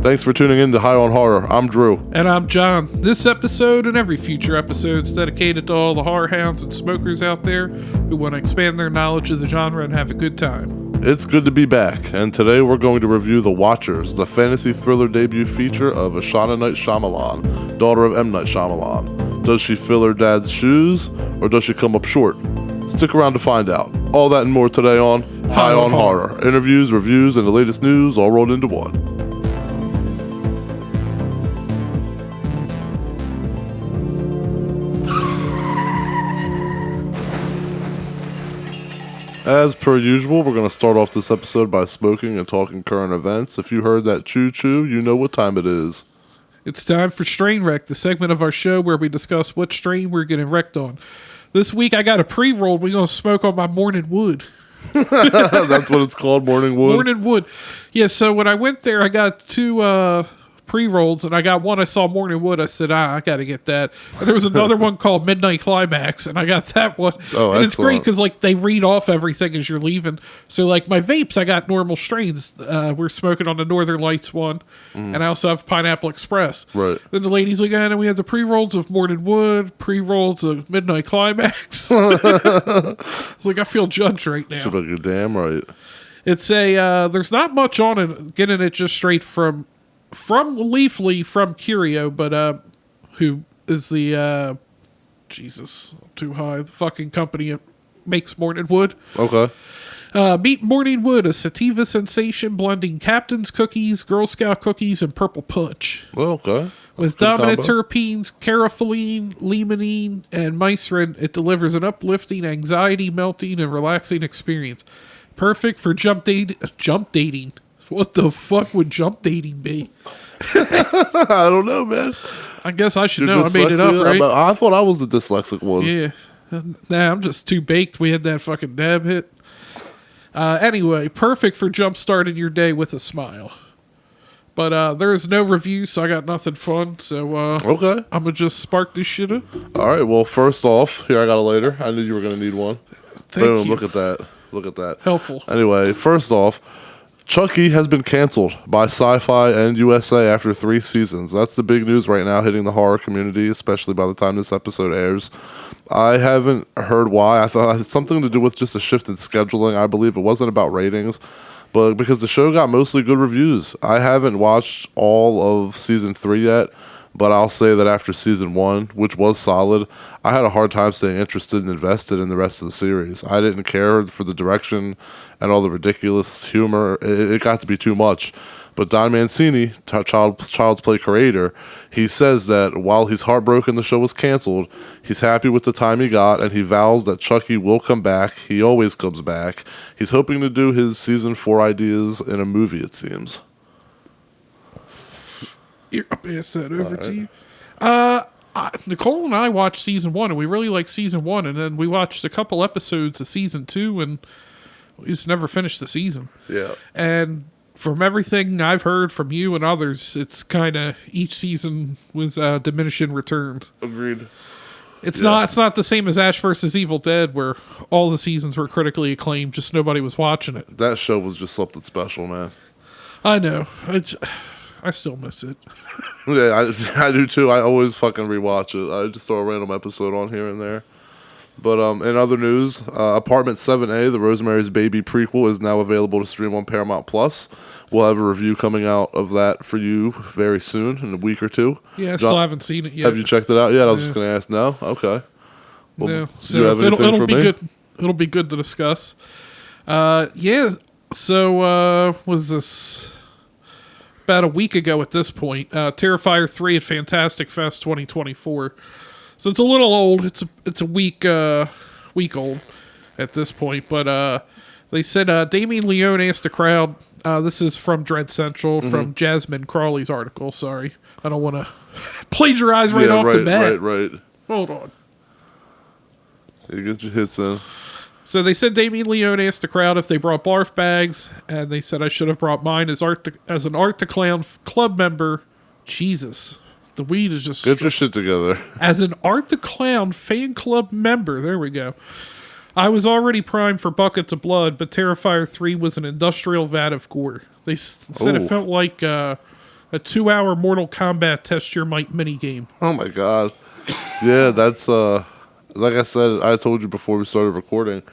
Thanks for tuning in to High on Horror. I'm Drew. And I'm John. This episode and every future episode is dedicated to all the horror hounds and smokers out there who want to expand their knowledge of the genre and have a good time. It's good to be back, and today we're going to review The Watchers, the fantasy thriller debut feature of Ishana Night Shyamalan, daughter of M. Night Shyamalan. Does she fill her dad's shoes, or does she come up short? Stick around to find out. All that and more today on High on Horror. Interviews, reviews, and the latest news all rolled into one. As per usual, we're going to start off this episode by smoking and talking current events. If you heard that choo-choo, you know what time it is. It's time for Strain Wreck, the segment of our show where we discuss what strain we're getting wrecked on. This week I got a pre-roll. We're going to smoke on my morning wood. That's what it's called, morning wood? Morning wood. Yeah, so when I went there, I got two pre-rolls, and I got one I saw morning wood. I said, I got to get that. And there was another one called Midnight Climax, and I got that one. Oh, and it's great because like they read off everything as you're leaving. So like my vapes, I got normal strains. We're smoking on the Northern Lights one, and I also have Pineapple Express. Right. Then the ladies look at it, and we have the pre-rolls of morning wood, pre-rolls of Midnight Climax. It's like I feel judged right now. You're damn right. It's a there's not much on it. Getting it just straight from Leafly from Curio, but who is the Jesus too high, the fucking company that makes Morning Wood. Okay. Meet Morning Wood, a sativa sensation blending Captain's cookies, Girl Scout cookies, and purple punch. Well, okay. With dominant terpenes, carafilene, limonene, and mycerin, it delivers an uplifting, anxiety-melting, and relaxing experience. Perfect for jump dating. What the fuck would jump dating be? I don't know, man. I guess I should know. I made it up, right? I thought I was the dyslexic one. Yeah. Nah, I'm just too baked. We had that fucking dab hit. Anyway, perfect for jump starting your day with a smile. But there is no review, so I got nothing fun. So okay, I'm gonna just spark this shit up. All right. Well, first off, here I got a lighter. I knew you were gonna need one. Thank you. Look at that. Look at that. Helpful. Anyway, first off, Chucky has been canceled by Sci-Fi and USA after 3 seasons. That's the big news right now hitting the horror community, especially by the time this episode airs. I haven't heard why. I thought it had something to do with just a shift in scheduling. I believe it wasn't about ratings, but because the show got mostly good reviews. I haven't watched all of season 3 yet, but I'll say that after season 1, which was solid, I had a hard time staying interested and invested in the rest of the series. I didn't care for the direction and all the ridiculous humor. It got to be too much. But Don Mancini, Child's Play creator, he says that while he's heartbroken the show was canceled, he's happy with the time he got, and he vows that Chucky will come back. He always comes back. He's hoping to do his season 4 ideas in a movie, it seems. I'll pass that over to you. Nicole and I watched season 1, and we really liked season 1, and then we watched a couple episodes of season 2, and we just never finished the season. Yeah. And from everything I've heard from you and others, it's kind of each season was diminishing returns. Agreed. It's not the same as Ash vs. Evil Dead, where all the seasons were critically acclaimed, just nobody was watching it. That show was just something special, man. I know. I still miss it. Yeah, I do too. I always fucking rewatch it. I just throw a random episode on here and there. But in other news, Apartment 7A, the Rosemary's Baby prequel, is now available to stream on Paramount Plus. We'll have a review coming out of that for you very soon, in a week or two. Yeah, I still haven't seen it yet. Have you checked it out yet? I was just going to ask. No? Okay. Well, no. So do you have anything it'll for be me? good. It'll be good to discuss. Yeah. So was this about a week ago at this point? Terrifier 3 at Fantastic Fest 2024. So it's a little old. It's a week old at this point. But they said Damien Leone asked the crowd. This is from Dread Central, from Jasmine Crawley's article. Sorry, I don't want to plagiarize off the bat. Right. Hold on. You get your hits in. So they said Damien Leone asked the crowd if they brought barf bags, and they said I should have brought mine as an Art the Clown club member. Jesus. The weed is just... Get your shit together. As an Art the Clown fan club member. There we go. I was already primed for buckets of blood, but Terrifier 3 was an industrial vat of gore. They said it felt like... a 2-hour Mortal Kombat test your might minigame. Oh my god. Yeah, that's like I said, I told you before we started recording.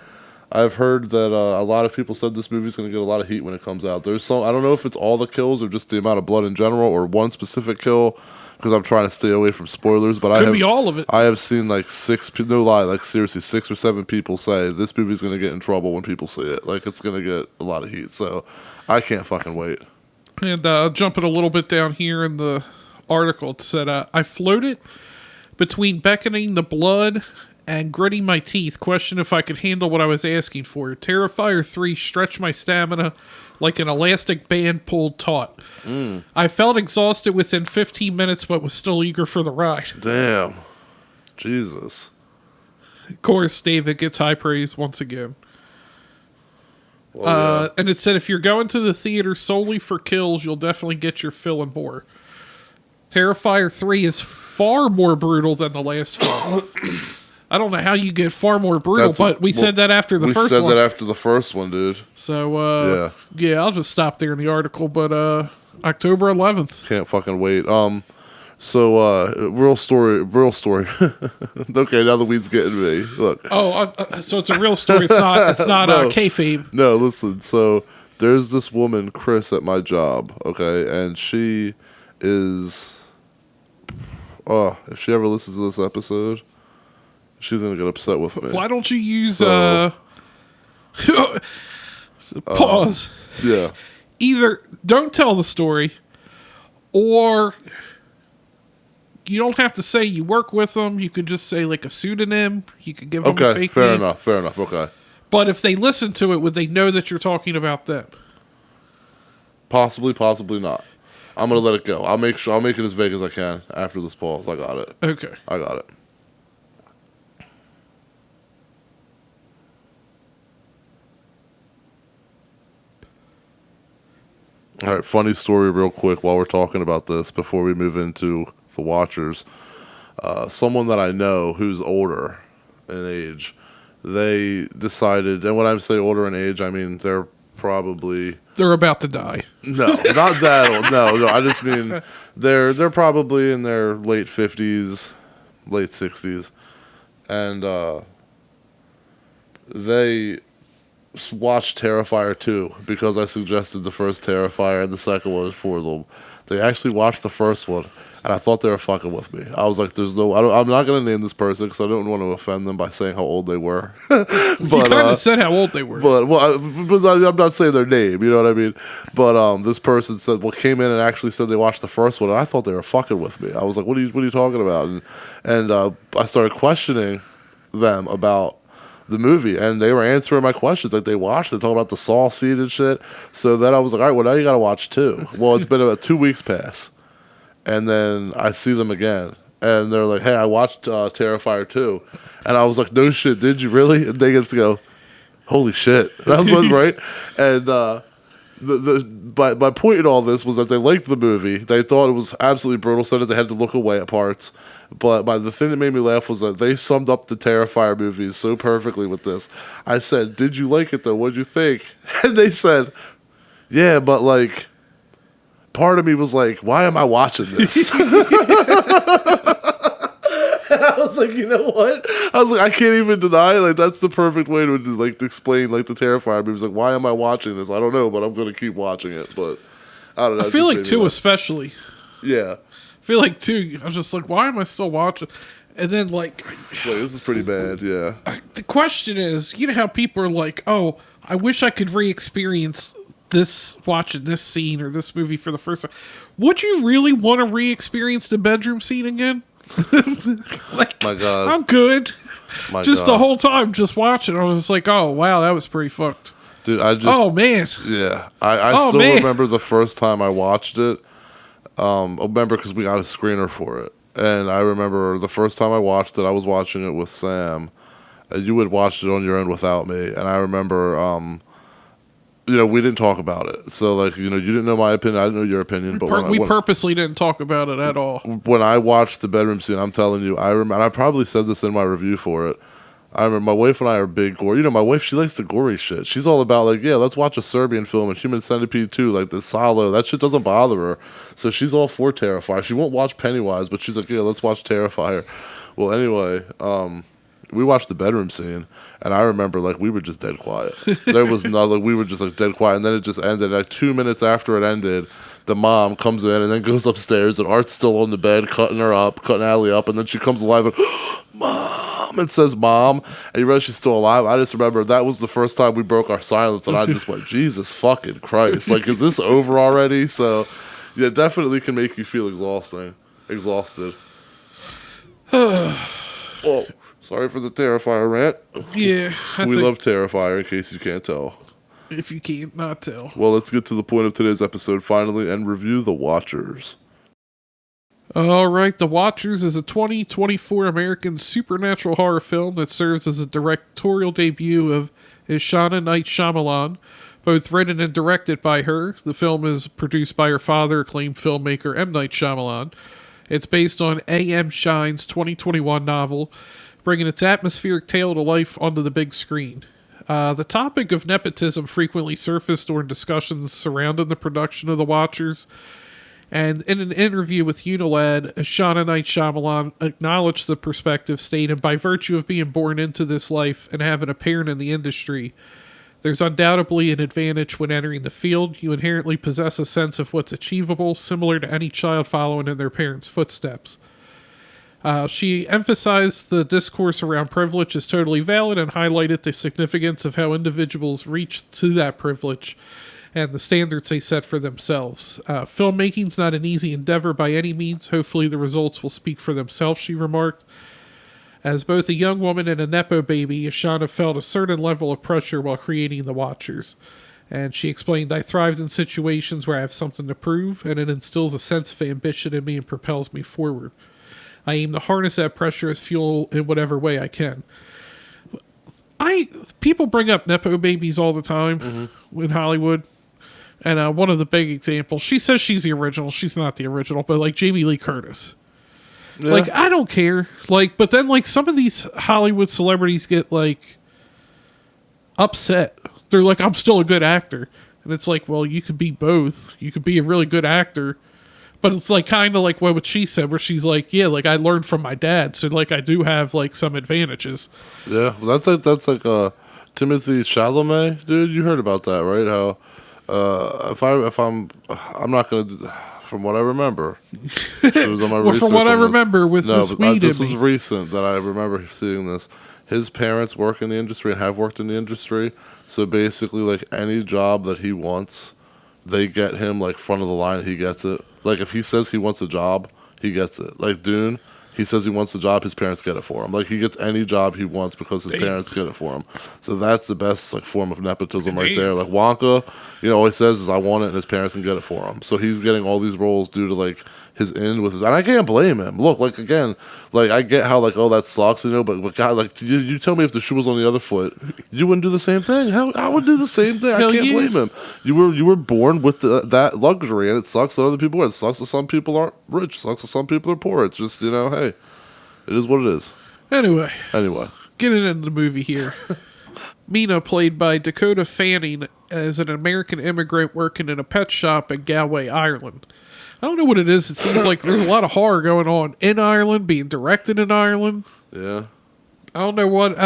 I've heard that a lot of people said this movie's going to get a lot of heat when it comes out. There's some, I don't know if it's all the kills or just the amount of blood in general or one specific kill, because I'm trying to stay away from spoilers. But Could be all of it. I have seen like no lie, like seriously, 6 or 7 people say this movie's going to get in trouble when people see it. Like it's going to get a lot of heat. So I can't fucking wait. And jumping a little bit down here in the article, it said, I floated between beckoning the blood and gritting my teeth, question if I could handle what I was asking for. Terrifier 3 stretched my stamina like an elastic band pulled taut. I felt exhausted within 15 minutes, but was still eager for the ride. Damn. Jesus. Of course, David gets high praise once again. Well, yeah. And it said, if you're going to the theater solely for kills, you'll definitely get your fill and more. Terrifier 3 is far more brutal than the last film. I don't know how you get far more brutal, but we said that after the first one. We said that after the first one, dude. So, yeah, I'll just stop there in the article, but October 11th. Can't fucking wait. So, real story. Okay, now the weed's getting me. Look. So it's a real story. It's not No. kayfabe. No, listen. So, there's this woman, Chris, at my job, okay? And she is... if she ever listens to this episode... She's going to get upset with me. Why don't you use... pause. Yeah. Either don't tell the story, or you don't have to say you work with them. You could just say like a pseudonym. You could give them a fake fair name. Fair enough. Okay. But if they listen to it, would they know that you're talking about them? Possibly not. I'm going to let it go. I'll make it as vague as I can after this pause. I got it. Okay. I got it. All right, funny story real quick while we're talking about this before we move into the Watchers. Someone that I know who's older in age, they decided, and when I say older in age, I mean they're about to die. No, not that old. No, I just mean they're probably in their late 50s, late 60s, and they watched Terrifier 2 because I suggested the first Terrifier and the second one was for them. They actually watched the first one, and I thought they were fucking with me. I was like, I'm not going to name this person because I don't want to offend them by saying how old they were. But, you kind of said how old they were. But I'm not saying their name, you know what I mean? But this person came in and actually said they watched the first one, and I thought they were fucking with me. I was like, what are you talking about? And I started questioning them about the movie, and they were answering my questions. Like, they watched it, talking about the Saw scene and shit. So then I was like, all right, well, now you gotta watch 2. Well, it's been about 2 weeks past, and then I see them again, and they're like, hey, I watched Terrifier 2, and I was like, no shit, did you really? And they get to go, holy shit, that was one, right? And my point in all this was that they liked the movie. They thought it was absolutely brutal, so that they had to look away at parts. But the thing that made me laugh was that they summed up the Terrifier movies so perfectly with this. I said, did you like it though? What'd you think? And they said, yeah, but like, part of me was like, why am I watching this? And I was like, you know what? I was like, I can't even deny, like, that's the perfect way to like explain like the Terrifier movies. Like, why am I watching this? I don't know, but I'm gonna keep watching it. But I don't know. I feel like 2 especially. Yeah. I feel like 2, I was just like, why am I still watching? And then like, this is pretty bad. Yeah. The question is, you know how people are like, oh, I wish I could re-experience this, watching this scene or this movie for the first time. Would you really want to re-experience the bedroom scene again? Like, my God, I'm good. The whole time, just watching, I was just like, oh wow, that was pretty fucked, dude. Oh man, yeah. I still remember the first time I watched it. I remember because we got a screener for it, and I remember the first time I watched it, I was watching it with Sam. You had watched it on your own without me, and I remember. We didn't talk about it. So, like, you didn't know my opinion. I didn't know your opinion. But we purposely didn't talk about it at all. When I watched the bedroom scene, I'm telling you, I remember, and I probably said this in my review for it. I remember my wife and I are big gore. You know, my wife, she likes the gory shit. She's all about, like, yeah, let's watch a Serbian film and Human Centipede 2, like the Salo. That shit doesn't bother her. So she's all for Terrifier. She won't watch Pennywise, but she's like, yeah, let's watch Terrifier. Well, anyway, we watched the bedroom scene, and I remember, like, we were just dead quiet. There was nothing. We were just, like, dead quiet, and then it just ended. Like, 2 minutes after it ended, the mom comes in and then goes upstairs, and Art's still on the bed, cutting Allie up, and then she comes alive and, Mom, and says Mom, and you realize she's still alive. I just remember that was the first time we broke our silence, and I just went, Jesus fucking Christ. Like, is this over already? So, yeah, definitely can make you feel exhausted. Oh, sorry for the Terrifier rant. Yeah. We love Terrifier, in case you can't tell. If you can't not tell. Well, let's get to the point of today's episode finally and review The Watchers. All right, The Watchers is a 2024 American supernatural horror film that serves as a directorial debut of Ishana Night Shyamalan, both written and directed by her. The film is produced by her father, acclaimed filmmaker M. Night Shyamalan. It's based on A.M. Shine's 2021 novel, bringing its atmospheric tale to life onto the big screen. The topic of nepotism frequently surfaced during discussions surrounding the production of The Watchers, and in an interview with Unilad, Ishana Night Shyamalan acknowledged the perspective, stating, by virtue of being born into this life and having a parent in the industry, there's undoubtedly an advantage when entering the field. You inherently possess a sense of what's achievable, similar to any child following in their parents' footsteps. She emphasized the discourse around privilege is totally valid and highlighted the significance of how individuals reach to that privilege and the standards they set for themselves. Filmmaking's not an easy endeavor by any means. Hopefully the results will speak for themselves, she remarked. As both a young woman and a Nepo baby, Ishana felt a certain level of pressure while creating The Watchers. And she explained, I thrived in situations where I have something to prove, and it instills a sense of ambition in me and propels me forward. I aim to harness that pressure as fuel in whatever way I can. People bring up Nepo babies all the time in Hollywood. And one of the big examples, she says she's the original. She's not the original, but like Jamie Lee Curtis. Yeah. Like, I don't care. Like, but then like some of these Hollywood celebrities get like upset. They're like, I'm still a good actor. And it's like, well, you could be both. You could be a really good actor. But it's like kind of like what she said, where she's like, yeah, like I learned from my dad, so like I do have like some advantages. Yeah, well, that's like Timothy Chalamet, dude. You heard about that, right? How I'm not gonna, from what I remember. Well, from what I remember with this weed, this was recent that I remember seeing this. His parents work in the industry and have worked in the industry, so basically, like any job that he wants, they get him like front of the line. He gets it. Like, if he says he wants a job, he gets it. Like, Dune, he says he wants a job, his parents get it for him. Like, he gets any job he wants because his parents get it for him. So that's the best, like, form of nepotism right there. Like, Wonka, all he says is, I want it, and his parents can get it for him. So he's getting all these roles due to, like, his end with his... And I can't blame him. Look, like, again, like, I get how, like, oh, that sucks, but God, like, you tell me if the shoe was on the other foot, you wouldn't do the same thing. I would do the same thing. I can't blame him. You were born with that luxury, and it sucks that other people are. It sucks that some people aren't rich. It sucks that some people are poor. It's just, hey, it is what it is. Anyway. Getting into the movie here. Mina, played by Dakota Fanning, is an American immigrant working in a pet shop in Galway, Ireland. I don't know what it is. It seems like there's a lot of horror going on in Ireland, being directed in Ireland. Yeah. I don't know what...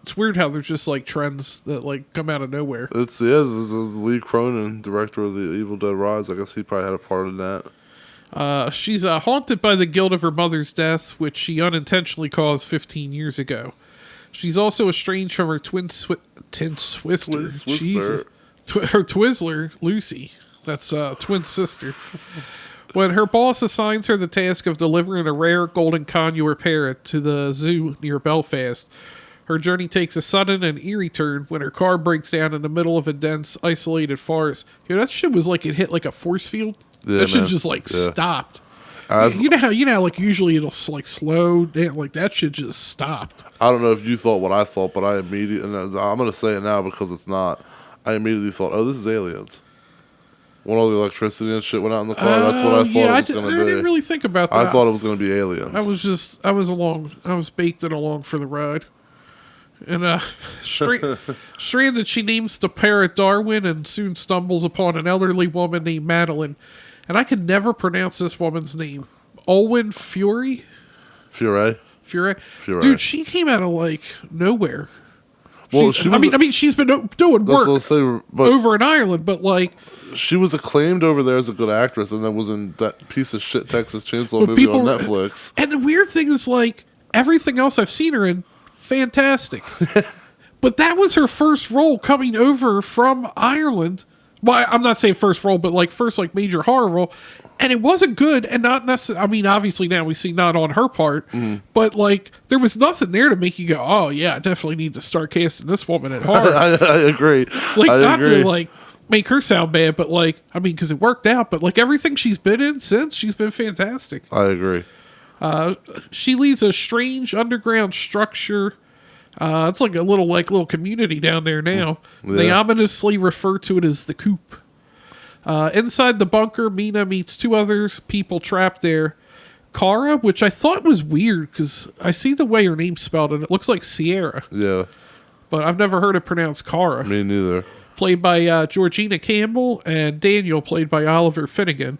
it's weird how there's just, like, trends that, like, come out of nowhere. This is Lee Cronin, director of The Evil Dead Rise. I guess he probably had a part in that. She's haunted by the guilt of her mother's death, which she unintentionally caused 15 years ago. She's also estranged from her twin sister. Jesus. Her Twizzler, Lucy. That's twin sister. When her boss assigns her the task of delivering a rare golden conure parrot to the zoo near Belfast, her journey takes a sudden and eerie turn when her car breaks down in the middle of a dense, isolated forest. That shit was like it hit like a force field. Yeah, that shit just like stopped. You know how like usually it'll like slow down, like that shit just stopped. I don't know if you thought what I thought, but I immediately, and I'm gonna say it now because it's not. I immediately thought, oh, this is Aliens. When all the electricity and shit went out in the car, that's what I thought it was going to be. I didn't really think about that. I thought it was going to be Aliens. I was baked in along for the ride. And stranded, she names the parrot Darwin and soon stumbles upon an elderly woman named Madeline. And I can never pronounce this woman's name. Owen Fury? Fury. Dude, she came out of, like, nowhere. Well, she's been doing work over in Ireland, but, like... She was acclaimed over there as a good actress, and then was in that piece of shit Texas Chainsaw movie on Netflix. And the weird thing is, like, everything else I've seen her in, fantastic. But that was her first role coming over from Ireland. Well, I'm not saying first role, but, like, first, like, major horror role. And it wasn't good, and not necessarily... I mean, obviously now we see not on her part, but, like, there was nothing there to make you go, oh, yeah, I definitely need to start casting this woman at horror. I agree. Like, to, like... make her sound bad, but like, I mean, because it worked out, but like everything she's been in since, she's been fantastic. I agree. She leads a strange underground structure. It's like a little community down there now. Yeah. They ominously refer to it as the Coop. Inside the bunker, Mina meets two others, people trapped there. Cara, which I thought was weird because I see the way her name's spelled and it looks like Sierra. Yeah. But I've never heard it pronounced Cara. Me neither. Played by Georgina Campbell, and Daniel, played by Oliver Finnegan.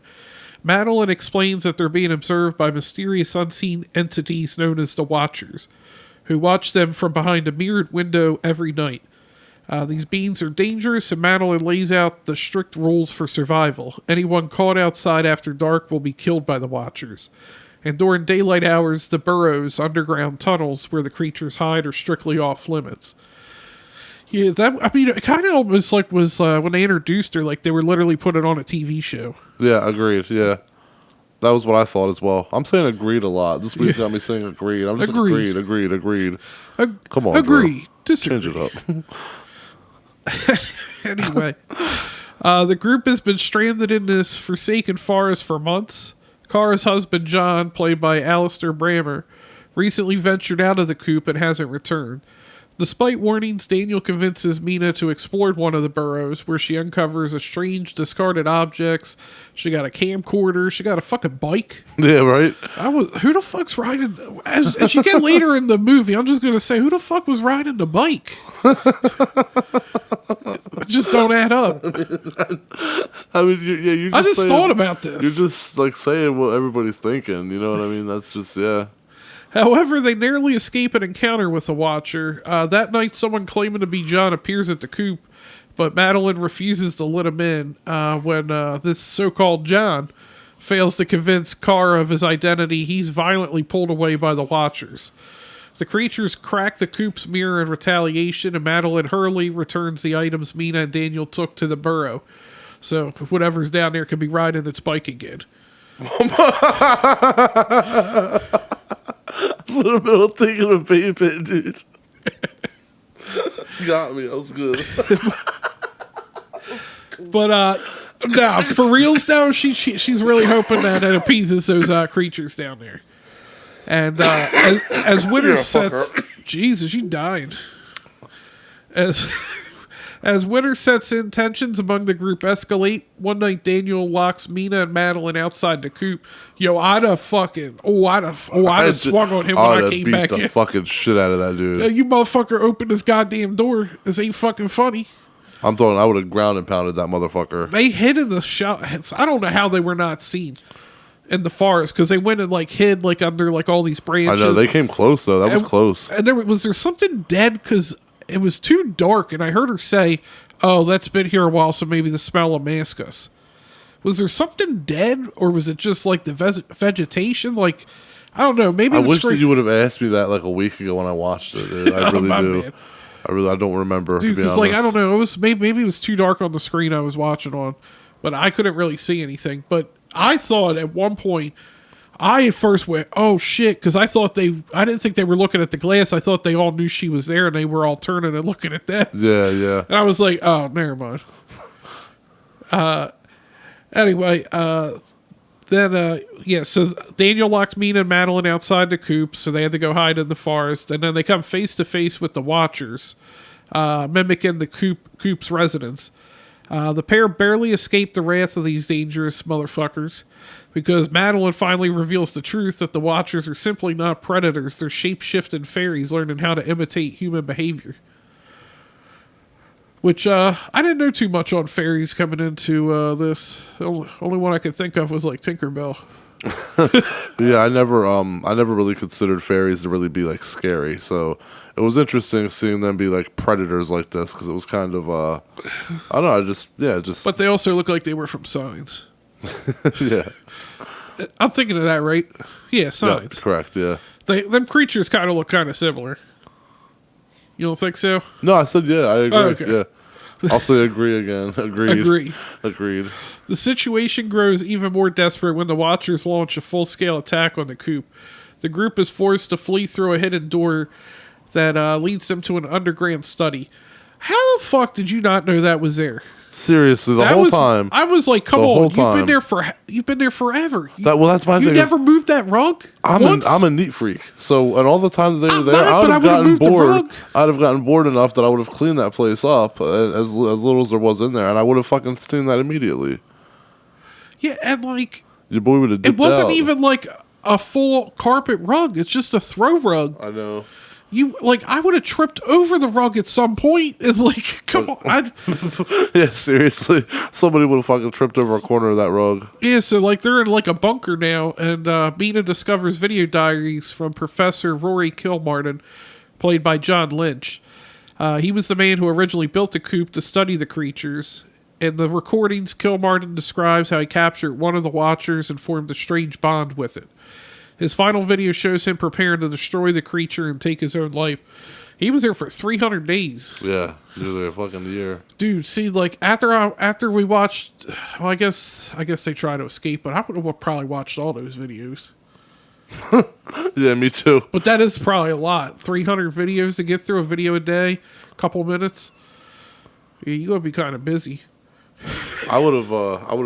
Madeline explains that they're being observed by mysterious unseen entities known as the Watchers, who watch them from behind a mirrored window every night. These beings are dangerous, and Madeline lays out the strict rules for survival. Anyone caught outside after dark will be killed by the Watchers. And during daylight hours, the burrows, underground tunnels where the creatures hide, are strictly off limits. Yeah, it kind of almost like was when they introduced her, like they were literally putting on a TV show. Yeah, agreed. Yeah, that was what I thought as well. I'm saying agreed a lot. This week's got me saying agreed. I'm just agreed. Come on, agree. Bro. Disagree. Change it up. Anyway, the group has been stranded in this forsaken forest for months. Cara's husband, John, played by Alistair Brammer, recently ventured out of the coop and hasn't returned. Despite warnings, Daniel convinces Mina to explore one of the burrows, where she uncovers a strange discarded objects. She got a camcorder. She got a fucking bike. Yeah, right? Who the fuck's riding... As you get later in the movie, I'm just going to say, who the fuck was riding the bike? It just don't add up. I mean, you just I just thought about this. You're just, like, saying what everybody's thinking. You know what I mean? That's just, yeah. However, they narrowly escape an encounter with the Watcher. That night, someone claiming to be John appears at the coop, but Madeline refuses to let him in when this so-called John fails to convince Cara of his identity. He's violently pulled away by the Watchers. The creatures crack the coop's mirror in retaliation, and Madeline Hurley returns the items Mina and Daniel took to the burrow. So whatever's down there can be riding its bike again. I was in the middle of thinking of baby, dude. Got me. That was good. But nah, for reals though, she's really hoping that it appeases those creatures down there. And as winter sets, Jesus, you died. As winter sets in, tensions among the group escalate. One night, Daniel locks Mina and Madeline outside the coop. Yo, I'd have swung on him when I came back in. Beat the fucking shit out of that dude. You motherfucker opened this goddamn door. This ain't fucking funny. I'm talking, I would have ground and pounded that motherfucker. They hid in the shots. I don't know how they were not seen in the forest, because they went and like hid like under like all these branches. I know, they came close though. That was close. And was there something dead? Because it was too dark, and I heard her say, "Oh, that's been here a while, so maybe the smell will mask us." Was there something dead, or was it just like the vegetation? Like, I don't know. Maybe I wish that you would have asked me that like a week ago when I watched it. Dude. I really do. Man. I don't remember. Dude, because like I don't know. It was maybe it was too dark on the screen I was watching on, but I couldn't really see anything. But I thought at one point, I at first went, "Oh shit," because I didn't think they were looking at the glass. I thought they all knew she was there, and they were all turning and looking at that. Yeah, yeah. And I was like, "Oh, never mind." Anyway, so Daniel locked Mina and Madeline outside the coop, so they had to go hide in the forest, and then they come face to face with the Watchers, mimicking the coop's residents. The pair barely escape the wrath of these dangerous motherfuckers because Madeline finally reveals the truth that the Watchers are simply not predators. They're shape-shifting fairies learning how to imitate human behavior. Which, I didn't know too much on fairies coming into this. The only one I could think of was, like, Tinkerbell. Yeah, I never really considered fairies to really be, like, scary. So it was interesting seeing them be, like, predators like this because it was kind of, I don't know, just... But they also look like they were from Signs. Yeah. I'm thinking of that, right? Yeah, Signs. Yeah, correct, yeah. Them creatures kind of look kind of similar. You don't think so? No, I said yeah, I agree. Oh, okay. Yeah. I'll say agree again. Agreed. Agreed. The situation grows even more desperate when the Watchers launch a full-scale attack on the coop. The group is forced to flee through a hidden door that leads them to an underground study. How the fuck did you not know that was there? Seriously, the whole time. I was like, come on, you've been there forever. That's my thing. You never moved that rug? I'm a neat freak. So, and all the time that they were there, I would have gotten bored. I'd have gotten bored enough that I would have cleaned that place up as little as there was in there, and I would have fucking seen that immediately. Yeah, and like your boy would have dipped it wasn't out. even like a full carpet rug. It's just a throw rug. I know. I would have tripped over the rug at some point. And like, come on. Yeah, seriously. Somebody would have fucking tripped over a corner of that rug. Yeah, so like they're in like a bunker now, and Mina discovers video diaries from Professor Rory Kilmartin, played by John Lynch. He was the man who originally built the coop to study the creatures. In the recordings, Kilmartin describes how he captured one of the Watchers and formed a strange bond with it. His final video shows him preparing to destroy the creature and take his own life. He was there for 300 days. Yeah, he was there a fucking year. Dude, see, like, after we watched... Well, I guess they try to escape, but I would have probably watched all those videos. Yeah, me too. But that is probably a lot. 300 videos to get through a video a day, couple minutes. Yeah, you gotta be kind of busy. I would have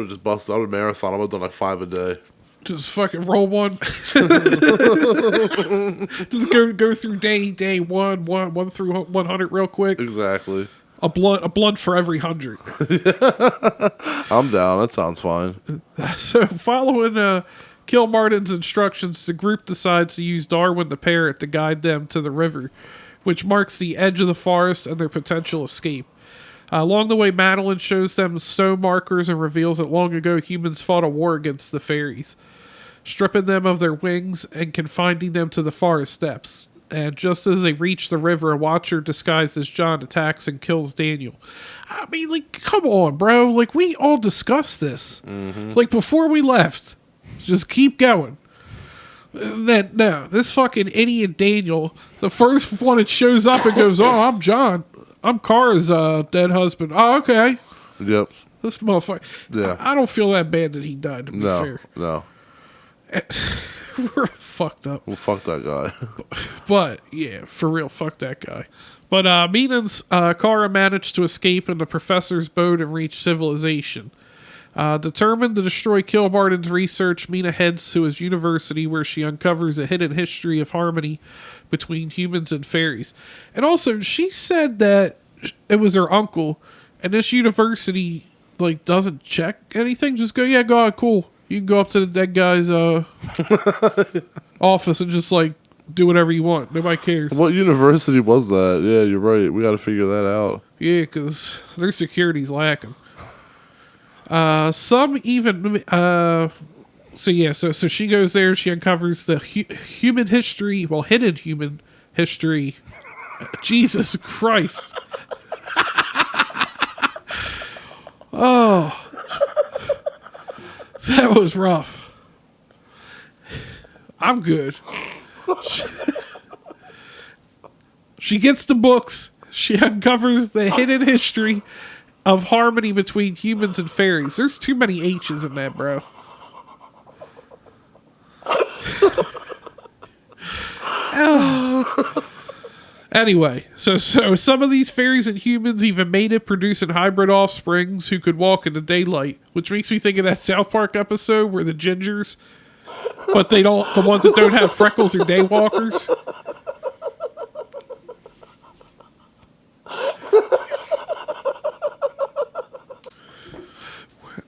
just busted. I would have marathon. I would have done like 5 a day. Just fucking roll one. Just go through day one through 100 real quick. Exactly. A blunt for every 100. I'm down. That sounds fine. So following Kilmartin's instructions, the group decides to use Darwin the parrot to guide them to the river, which marks the edge of the forest and their potential escape. Along the way, Madeline shows them snow markers and reveals that long ago humans fought a war against the fairies, stripping them of their wings and confining them to the forest steps. And just as they reach the river, a Watcher disguised as John attacks and kills Daniel. I mean, like, come on, bro. Like, we all discussed this. Mm-hmm. Like, before we left. Just keep going. Then, no, this fucking idiot Daniel, the first one that shows up and goes, oh, I'm John. I'm Kara's dead husband. Oh, okay. Yep. This motherfucker. Yeah. I don't feel that bad that he died, to be fair. No. We're fucked up. Well, fuck that guy. But, yeah, for real, fuck that guy. But Mina and Kara managed to escape in the professor's boat and reach civilization. Determined to destroy Kilmartin's research, Mina heads to his university where she uncovers a hidden history of harmony between humans and fairies. And also, she said that it was her uncle, and this university, like, doesn't check anything. Just go, yeah, go, cool. You can go up to the dead guy's office and just, like, do whatever you want. Nobody cares. What university was that? Yeah, you're right. We got to figure that out. Yeah, because their security's lacking. Some even... So she goes there, she uncovers the human history, well, hidden human history. Jesus Christ. Oh. That was rough. I'm good. She gets the books. She uncovers the hidden history of harmony between humans and fairies. There's too many H's in that, bro. Anyway, so some of these fairies and humans even made it, producing hybrid offsprings who could walk in the daylight, which makes me think of that South Park episode where the gingers, but they don't, the ones that don't have freckles are daywalkers.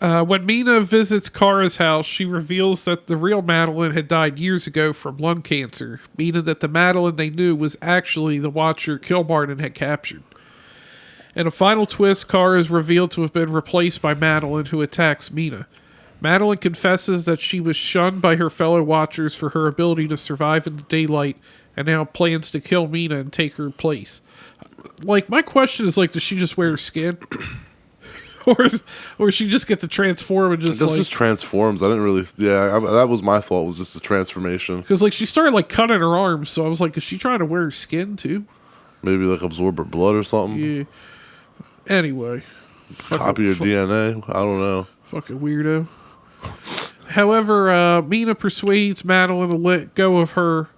When Mina visits Kara's house, she reveals that the real Madeline had died years ago from lung cancer, meaning that the Madeline they knew was actually the Watcher Kilmartin had captured. In a final twist, Kara is revealed to have been replaced by Madeline, who attacks Mina. Madeline confesses that she was shunned by her fellow Watchers for her ability to survive in the daylight, and now plans to kill Mina and take her place. Like, my question is, like, does she just wear her skin? or she just get to transform and just This just transforms. I didn't really. Yeah, that was my thought. Was just a transformation. Because like she started like cutting her arms, so I was like, is she trying to wear her skin too? Maybe like absorb her blood or something. Yeah. Anyway, copy your DNA. I don't know. Fucking weirdo. However, Mina persuades Madeline to let go of her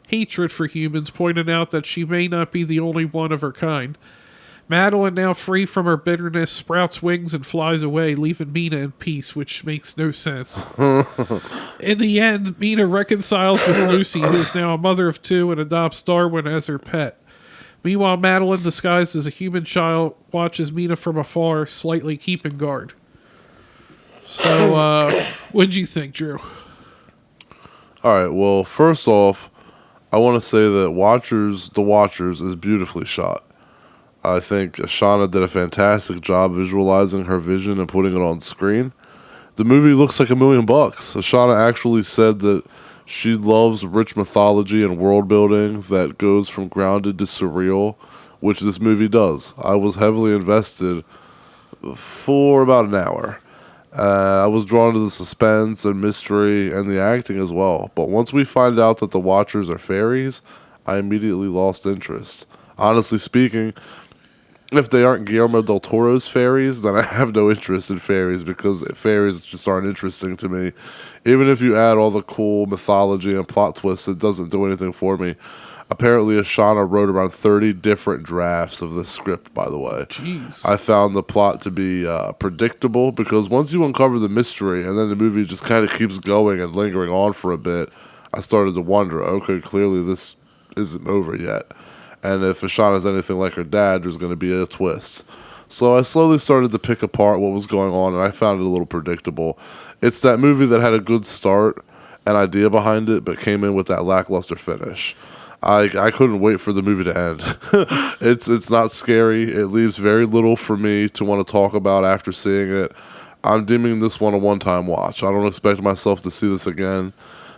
hatred for humans, pointing out that she may not be the only one of her kind. Madeline, now free from her bitterness, sprouts wings and flies away, leaving Mina in peace, which makes no sense. In the end, Mina reconciles with Lucy, who is now a mother of two, and adopts Darwin as her pet. Meanwhile, Madeline, disguised as a human child, watches Mina from afar, slightly keeping guard. So, what'd you think, Drew? All right, well, first off, I want to say that The Watchers is beautifully shot. I think Ishana did a fantastic job visualizing her vision and putting it on screen. The movie looks like $1 million. Ishana actually said that she loves rich mythology and world building that goes from grounded to surreal, which this movie does. I was heavily invested for about an hour. I was drawn to the suspense and mystery and the acting as well. But once we find out that the Watchers are fairies, I immediately lost interest. Honestly speaking, if they aren't Guillermo del Toro's fairies, then I have no interest in fairies because fairies just aren't interesting to me. Even if you add all the cool mythology and plot twists, it doesn't do anything for me. Apparently, Ishana wrote around 30 different drafts of this script, by the way. Jeez. I found the plot to be predictable because once you uncover the mystery and then the movie just kind of keeps going and lingering on for a bit, I started to wonder, okay, clearly this isn't over yet. And if Ishana's anything like her dad, there's going to be a twist. So I slowly started to pick apart what was going on, and I found it a little predictable. It's that movie that had a good start, an idea behind it, but came in with that lackluster finish. I couldn't wait for the movie to end. It's not scary. It leaves very little for me to want to talk about after seeing it. I'm deeming this one a one-time watch. I don't expect myself to see this again.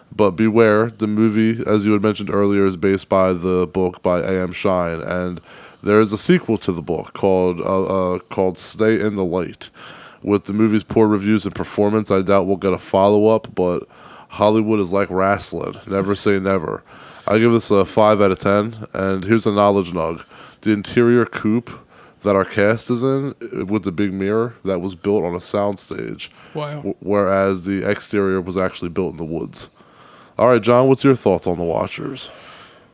But beware, the movie, as you had mentioned earlier, is based by the book by A.M. Shine, and there is a sequel to the book called Stay in the Light. With the movie's poor reviews and performance, I doubt we'll get a follow-up, but Hollywood is like wrestling. Never say never. I give this a 5 out of 10, and here's a knowledge nug. The interior coupe that our cast is in, with the big mirror, that was built on a soundstage. Wow. Whereas the exterior was actually built in the woods. All right, John, what's your thoughts on The Watchers?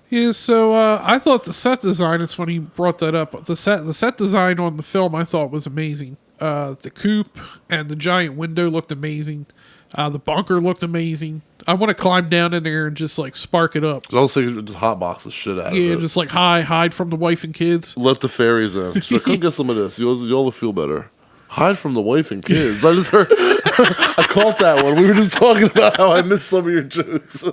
Yeah, so I thought the set design, it's when he brought that up, the set design on the film I thought was amazing. The coupe and the giant window looked amazing. The bunker looked amazing. I want to climb down in there and just like spark it up. I was thinking just hotbox the shit out of it. Yeah, just like hide from the wife and kids. Let the fairies in. She's like, come get some of this. You'll feel better. Hide from the wife and kids. I just heard. I caught that one. We were just talking about how I missed some of your jokes.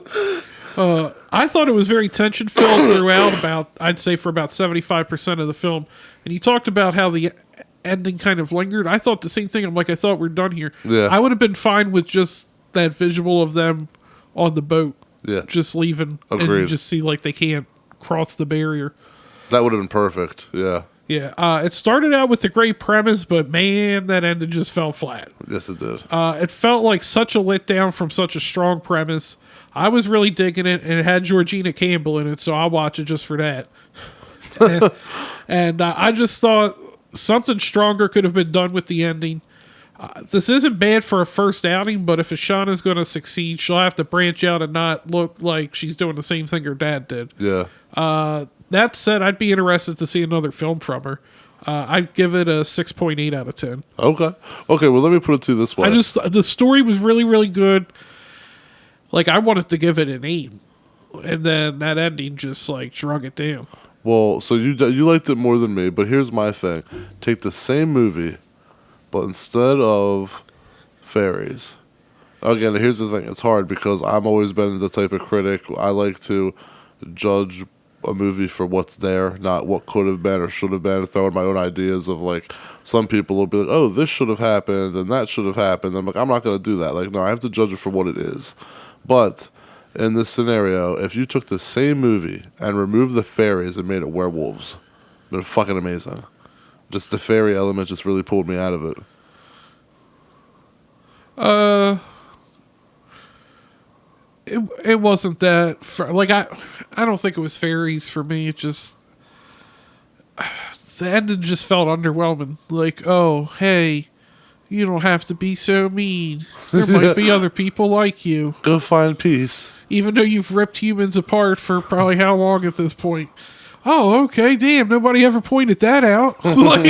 I thought it was very tension filled throughout. I'd say for about 75% of the film. And you talked about how the ending kind of lingered. I thought the same thing. I'm like, I thought we're done here. Yeah. I would have been fine with just that visual of them on the boat. Yeah. Just leaving. Agreed. And you just see like they can't cross the barrier. That would have been perfect. Yeah. Yeah, it started out with a great premise, but man, that ending just fell flat. Yes, it did. It felt like such a letdown from such a strong premise. I was really digging it, and it had Georgina Campbell in it, so I'll watch it just for that. and I just thought something stronger could have been done with the ending. This isn't bad for a first outing, but if Ishana's going to succeed, she'll have to branch out and not look like she's doing the same thing her dad did. Yeah. That said, I'd be interested to see another film from her. I'd give it a 6.8 out of 10. Okay. Well, let me put it to you this way. The story was really, really good. Like, I wanted to give it an 8. And then that ending just, like, drug it down. Well, so you liked it more than me, but here's my thing. Take the same movie, but instead of fairies. Again, here's the thing. It's hard because I've always been the type of critic. I like to judge a movie for what's there, not what could have been or should have been. Throwing my own ideas of like, some people will be like, oh, this should have happened and that should have happened. I'm like, I'm not going to do that. Like, no, I have to judge it for what it is. But in this scenario, if you took the same movie and removed the fairies and made it werewolves, they're fucking amazing. Just the fairy element just really pulled me out of it. It wasn't that I don't think it was fairies for me. It just the ending just felt underwhelming. Like, oh, hey, you don't have to be so mean. There might be other people like you. Go find peace. Even though you've ripped humans apart for probably how long at this point? Oh, okay, damn, nobody ever pointed that out. What?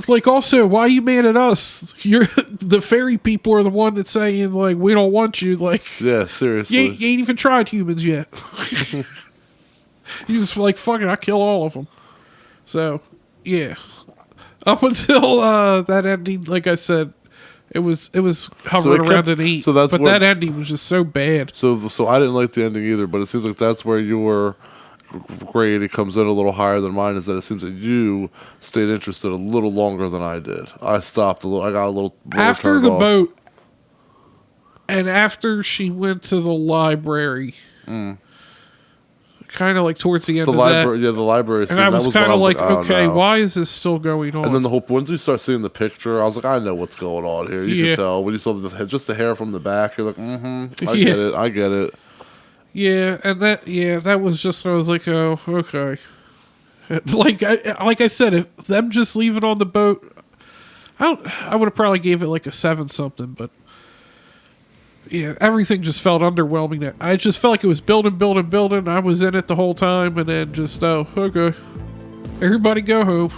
Like, also, why are you mad at us? You're the fairy people are the one that's saying like we don't want you. Like, yeah, seriously, you ain't even tried humans yet. You just like fucking, I kill all of them. So, yeah, up until that ending, like I said, it was hovering around an 8. So but that ending was just so bad. So I didn't like the ending either. But it seems like that's where you were. Grade, it comes in a little higher than mine. Is that it seems that you stayed interested a little longer than I did. I stopped a little. I got a little after the boat, and after she went to the library. Kind of like towards the end of that. Yeah, the library scene. And I was kind of like, okay, why is this still going on? And then once you start seeing the picture, I was like, I know what's going on here. You can tell when you saw just the hair from the back. You're like, I get it. Yeah, and that was just, I was like, oh, okay. Like I said, if them just leaving on the boat, I would have probably gave it like a 7-something, but yeah, everything just felt underwhelming. I just felt like it was building. I was in it the whole time, and then just, oh, okay. Everybody go home.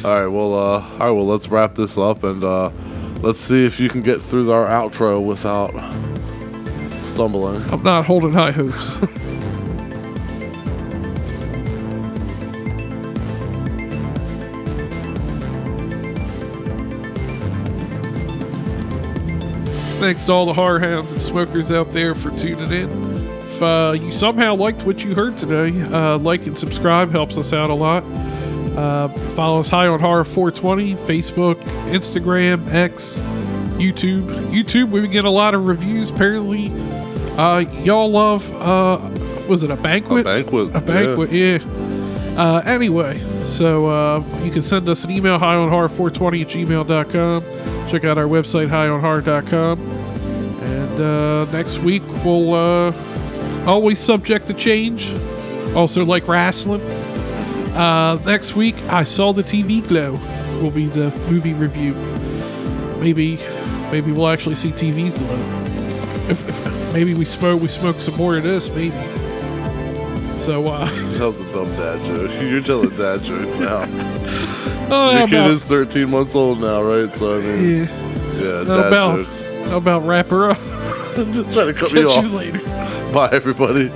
All right, well, let's wrap this up, and let's see if you can get through our outro without stumbling. I'm not holding high hopes. Thanks to all the horror hounds and smokers out there for tuning in. If you somehow liked what you heard today, like and subscribe helps us out a lot. Follow us High on Horror 420, Facebook, Instagram, X, YouTube. YouTube, we get a lot of reviews. Apparently, y'all love, was it a banquet? A banquet, yeah. Anyway, so you can send us an email, highonhorror420@gmail.com. Check out our website, highonhorror.com. And next week, we'll always subject to change. Also like wrestling. Next week, I Saw the TV Glow will be the movie review. Maybe we'll actually see TVs glow. If maybe we smoke some more of this, maybe. So, that was a dumb dad joke. You're telling dad jokes now. Your kid is 13 months old now, right? So, I mean, yeah, dad jokes. How about wrap her up? Trying to cut me off. Catch you later. Bye, everybody.